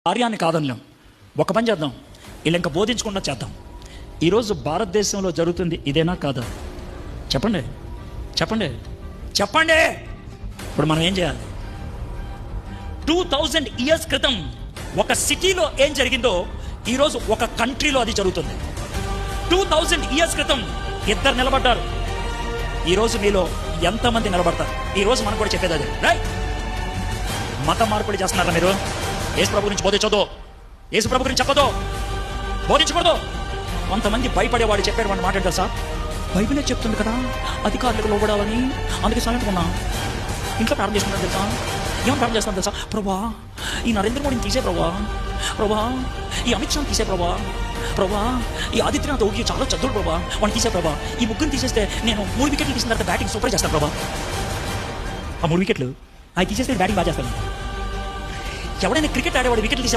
కార్యాన్ని కాదనలేం. ఒక పని చేద్దాం, వీళ్ళు ఇంకా బోధించకుండా చేద్దాం. ఈరోజు భారతదేశంలో జరుగుతుంది ఇదేనా కాదా? చెప్పండి చెప్పండి చెప్పండి. ఇప్పుడు మనం ఏం చేయాలి? 2000 years క్రితం ఒక సిటీలో ఏం జరిగిందో ఈరోజు ఒక కంట్రీలో అది జరుగుతుంది. 2000 years క్రితం ఇద్దరు నిలబడ్డారు, ఈరోజు మీలో ఎంతమంది నిలబడతారు? ఈరోజు మనం కూడా చెప్పేది అదే. రైట్, మత మార్పిడి చేస్తున్నారా మీరు? యేసు ప్రభు గురించి బోధించొద్దు, యేసు ప్రభు గురించి చెప్పదు, బోధించకూడదు. కొంతమంది భయపడేవాడు చెప్పాడు, వాడిని మాట్లాడతారు సార్, బైబిలే చెప్తుంది కదా అధికారులకు లోబడాలని, అందుకే సైలెంట్గా ఉన్నా. ఇంట్లో ప్రార్థన చేసుకుంటాను తెలుసా, ఏమని ప్రార్థన చేస్తాను తెలుసా? ప్రభా ఈ నరేంద్ర మోడీని తీసే ప్రభా, ప్రభా ఈ అమిత్ షాని తీసే ప్రభా, ప్రభా ఈ ఆదిత్యనాథ్ ఓడియో చాలా చదువుడు ప్రభా, వాడిని తీసే ప్రభా. ఈ ముగ్గురిని తీసేస్తే నేను 3 వికెట్లు తీసిన తర్వాత బ్యాటింగ్ సూపర్ చేస్తాను ప్రభా. ఆ 3 వికెట్లు అవి తీసేస్తే బ్యాటింగ్ బాగా చేస్తాను. ఎవడైనా క్రికెట్ ఆడేవాడు వికెట్లు తీసే